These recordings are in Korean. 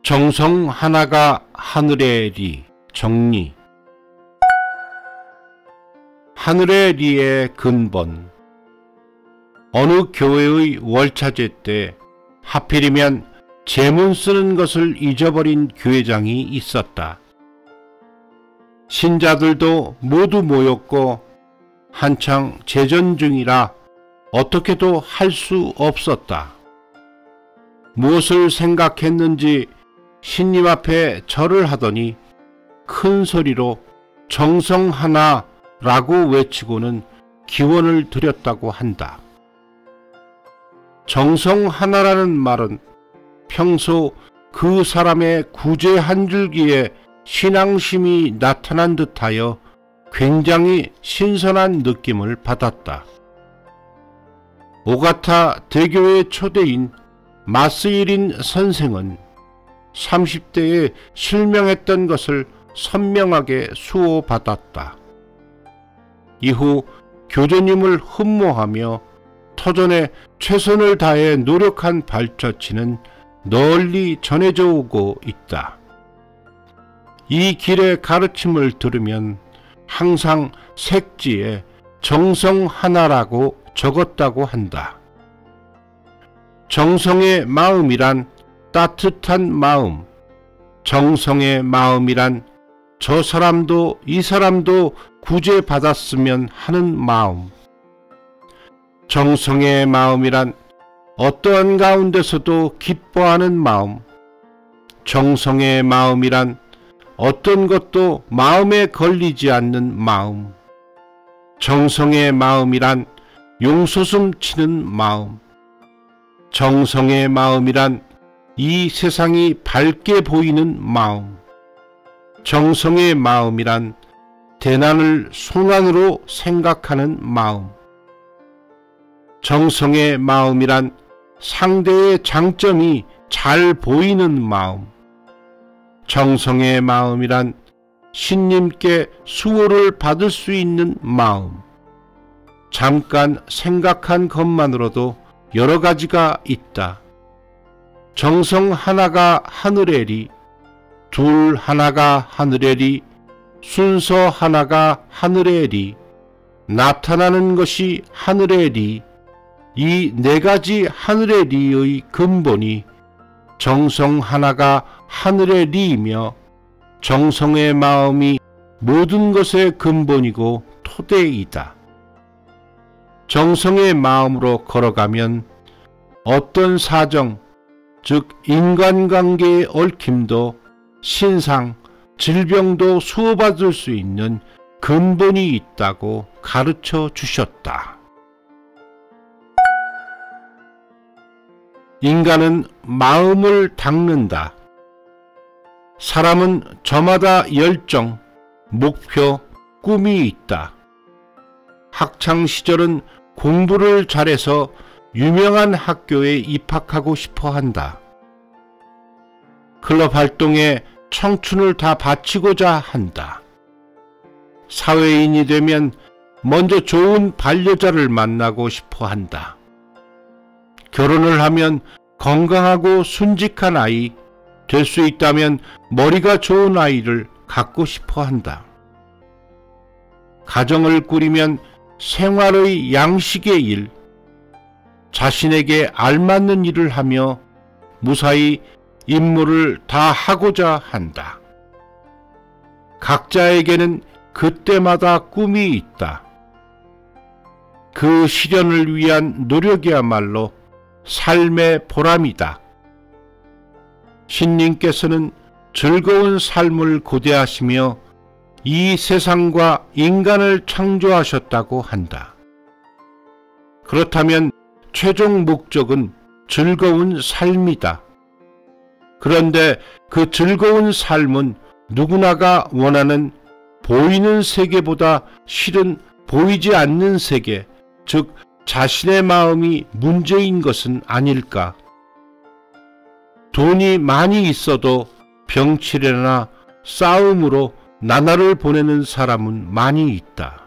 정성 하나가 하늘의 리. 정리. 하늘의 리의 근본. 어느 교회의 월차제 때 하필이면 제문 쓰는 것을 잊어버린 교회장이 있었다. 신자들도 모두 모였고 한창 제전 중이라 어떻게도 할 수 없었다. 무엇을 생각했는지 신님 앞에 절을 하더니 큰 소리로 정성 하나라고 외치고는 기원을 드렸다고 한다. 정성 하나라는 말은 평소 그 사람의 구제 한 줄기에 신앙심이 나타난 듯하여 굉장히 신선한 느낌을 받았다. 오가타 대교의 초대인 마스이린 선생은 30대에 실명했던 것을 선명하게 수호받았다. 이후 교주님을 흠모하며 터전에 최선을 다해 노력한 발자취는 널리 전해져 오고 있다. 이 길의 가르침을 들으면 항상 색지에 정성 하나라고 적었다고 한다. 정성의 마음이란 따뜻한 마음, 정성의 마음이란 저 사람도 이 사람도 구제받았으면 하는 마음, 정성의 마음이란 어떠한 가운데서도 기뻐하는 마음, 정성의 마음이란 어떤 것도 마음에 걸리지 않는 마음, 정성의 마음이란 용솟음 치는 마음, 정성의 마음이란 이 세상이 밝게 보이는 마음, 정성의 마음이란 대난을 손안으로 생각하는 마음, 정성의 마음이란 상대의 장점이 잘 보이는 마음, 정성의 마음이란 신님께 수호를 받을 수 있는 마음. 잠깐 생각한 것만으로도 여러 가지가 있다. 정성 하나가 하늘의 리, 둘 하나가 하늘의 리, 순서 하나가 하늘의 리, 나타나는 것이 하늘의 리, 이 네 가지 하늘의 리의 근본이 정성 하나가 하늘의 리이며 정성의 마음이 모든 것의 근본이고 토대이다. 정성의 마음으로 걸어가면 어떤 사정, 즉 인간관계의 얽힘도 신상, 질병도 수호받을 수 있는 근본이 있다고 가르쳐 주셨다. 인간은 마음을 닦는다. 사람은 저마다 열정, 목표, 꿈이 있다. 학창시절은 공부를 잘해서 유명한 학교에 입학하고 싶어 한다. 클럽 활동에 청춘을 다 바치고자 한다. 사회인이 되면 먼저 좋은 반려자를 만나고 싶어 한다. 결혼을 하면 건강하고 순직한 아이, 될 수 있다면 머리가 좋은 아이를 갖고 싶어 한다. 가정을 꾸리면 생활의 양식의 일, 자신에게 알맞는 일을 하며 무사히 임무를 다 하고자 한다. 각자에게는 그때마다 꿈이 있다. 그 실현을 위한 노력이야말로 삶의 보람이다. 신님께서는 즐거운 삶을 고대하시며 이 세상과 인간을 창조하셨다고 한다. 그렇다면 최종 목적은 즐거운 삶이다. 그런데 그 즐거운 삶은 누구나가 원하는 보이는 세계보다 실은 보이지 않는 세계, 즉 자신의 마음이 문제인 것은 아닐까? 돈이 많이 있어도 병치레나 싸움으로 나날을 보내는 사람은 많이 있다.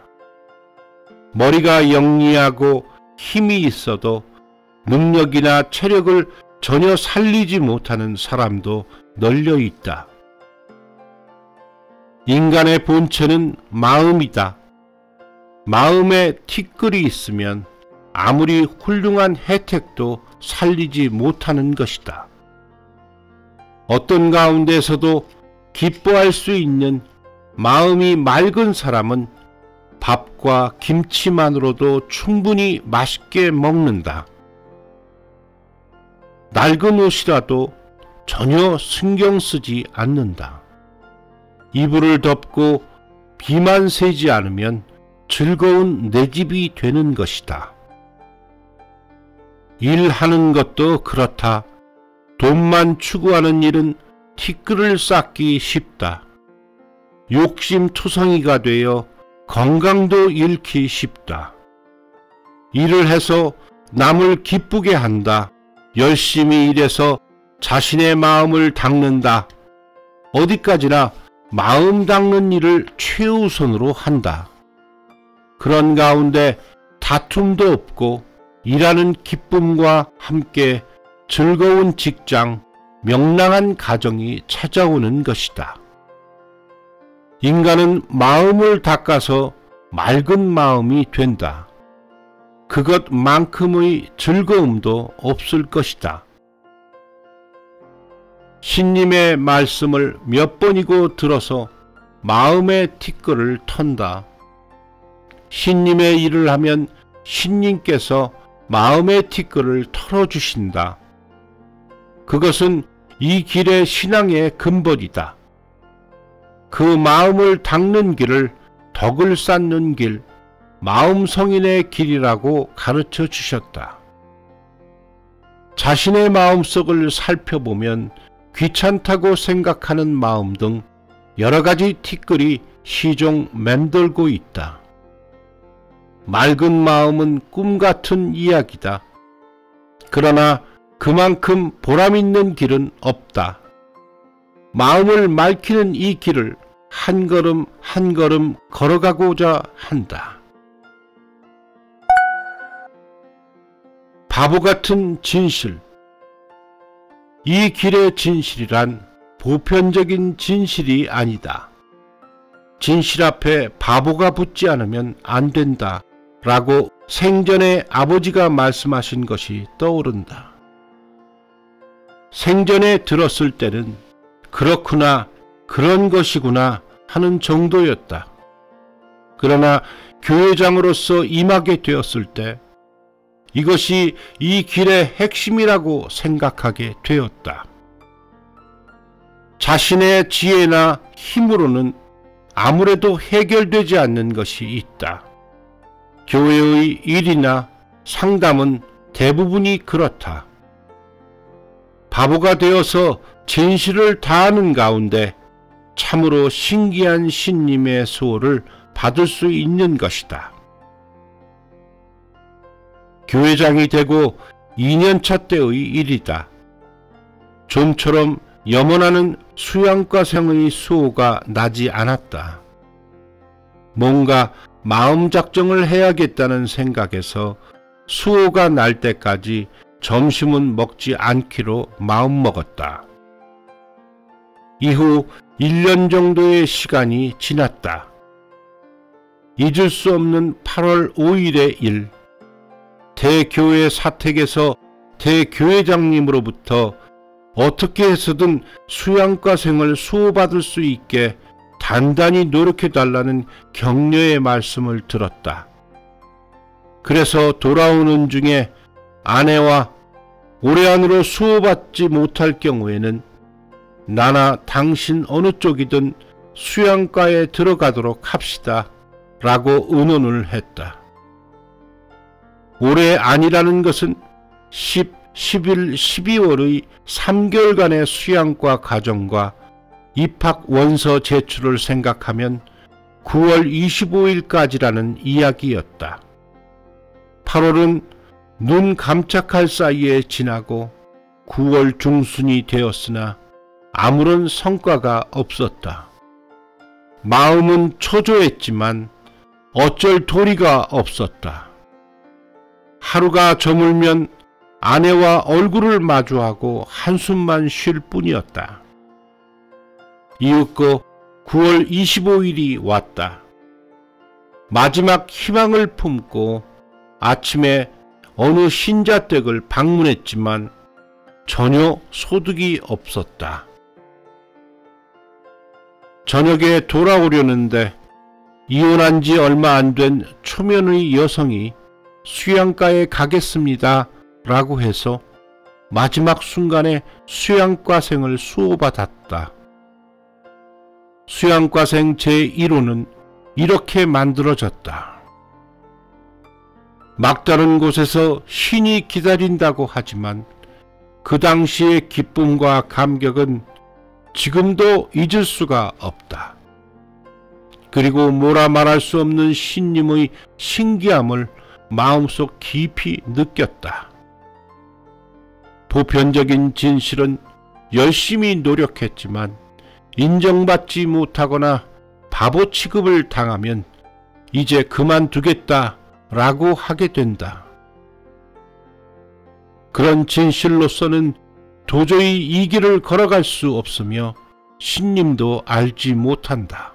머리가 영리하고 힘이 있어도 능력이나 체력을 전혀 살리지 못하는 사람도 널려 있다. 인간의 본체는 마음이다. 마음에 티끌이 있으면 아무리 훌륭한 혜택도 살리지 못하는 것이다. 어떤 가운데서도 기뻐할 수 있는 마음이 맑은 사람은 밥과 김치만으로도 충분히 맛있게 먹는다. 낡은 옷이라도 전혀 신경 쓰지 않는다. 이불을 덮고 비만 새지 않으면 즐거운 내 집이 되는 것이다. 일하는 것도 그렇다. 돈만 추구하는 일은 티끌을 쌓기 쉽다. 욕심투성이가 되어 건강도 잃기 쉽다. 일을 해서 남을 기쁘게 한다. 열심히 일해서 자신의 마음을 닦는다. 어디까지나 마음 닦는 일을 최우선으로 한다. 그런 가운데 다툼도 없고 일하는 기쁨과 함께 즐거운 직장, 명랑한 가정이 찾아오는 것이다. 인간은 마음을 닦아서 맑은 마음이 된다. 그것만큼의 즐거움도 없을 것이다. 신님의 말씀을 몇 번이고 들어서 마음의 티끌을 턴다. 신님의 일을 하면 신님께서 마음의 티끌을 털어주신다. 그것은 이 길의 신앙의 근본이다. 그 마음을 닦는 길을 덕을 쌓는 길, 마음성인의 길이라고 가르쳐 주셨다. 자신의 마음속을 살펴보면 귀찮다고 생각하는 마음 등 여러 가지 티끌이 시종 맴돌고 있다. 맑은 마음은 꿈 같은 이야기다. 그러나 그만큼 보람있는 길은 없다. 마음을 맑히는 이 길을 한 걸음 한 걸음 걸어가고자 한다. 바보 같은 진실. 이 길의 진실이란 보편적인 진실이 아니다. 진실 앞에 바보가 붙지 않으면 안 된다 라고 생전에 아버지가 말씀하신 것이 떠오른다. 생전에 들었을 때는 그렇구나, 그런 것이구나 하는 정도였다. 그러나 교회장으로서 임하게 되었을 때 이것이 이 길의 핵심이라고 생각하게 되었다. 자신의 지혜나 힘으로는 아무래도 해결되지 않는 것이 있다. 교회의 일이나 상담은 대부분이 그렇다. 바보가 되어서 진실을 다하는 가운데 참으로 신기한 신님의 수호를 받을 수 있는 것이다. 교회장이 되고 2년차 때의 일이다. 좀처럼 염원하는 수양과생의 수호가 나지 않았다. 뭔가 마음 작정을 해야겠다는 생각에서 수호가 날 때까지 점심은 먹지 않기로 마음먹었다. 이후 1년 정도의 시간이 지났다. 잊을 수 없는 8월 5일의 일. 대교회 사택에서 대교회장님으로부터 어떻게 해서든 수양과생을 수호받을 수 있게 단단히 노력해달라는 격려의 말씀을 들었다. 그래서 돌아오는 중에 아내와 올해 안으로 수호받지 못할 경우에는 나나 당신 어느 쪽이든 수양과에 들어가도록 합시다 라고 의논을 했다. 올해 안이라는 것은 10, 11, 12월의 3개월간의 수양과 과정과 입학 원서 제출을 생각하면 9월 25일까지라는 이야기였다. 8월은 눈 깜짝할 사이에 지나고 9월 중순이 되었으나 아무런 성과가 없었다. 마음은 초조했지만 어쩔 도리가 없었다. 하루가 저물면 아내와 얼굴을 마주하고 한숨만 쉴 뿐이었다. 이윽고 9월 25일이 왔다. 마지막 희망을 품고 아침에 어느 신자댁을 방문했지만 전혀 소득이 없었다. 저녁에 돌아오려는데 이혼한 지 얼마 안 된 초면의 여성이 수양가에 가겠습니다 라고 해서 마지막 순간에 수양과생을 수호받았다. 수양과생 제1호는 이렇게 만들어졌다. 막다른 곳에서 신이 기다린다고 하지만 그 당시의 기쁨과 감격은 지금도 잊을 수가 없다. 그리고 뭐라 말할 수 없는 신님의 신기함을 마음속 깊이 느꼈다. 보편적인 진실은 열심히 노력했지만 인정받지 못하거나 바보 취급을 당하면 이제 그만두겠다라고 하게 된다. 그런 진실로서는 도저히 이 길을 걸어갈 수 없으며 신님도 알지 못한다.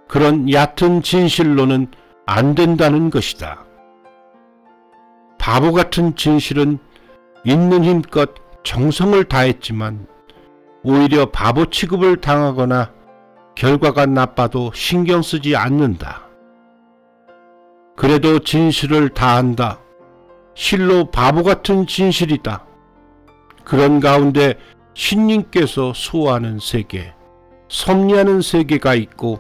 그런 얕은 진실로는 안 된다는 것이다. 바보 같은 진실은 있는 힘껏 정성을 다했지만 오히려 바보 취급을 당하거나 결과가 나빠도 신경 쓰지 않는다. 그래도 진실을 다한다. 실로 바보 같은 진실이다. 그런 가운데 신님께서 수호하는 세계, 섭리하는 세계가 있고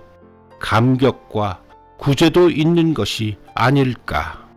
감격과 구제도 있는 것이 아닐까.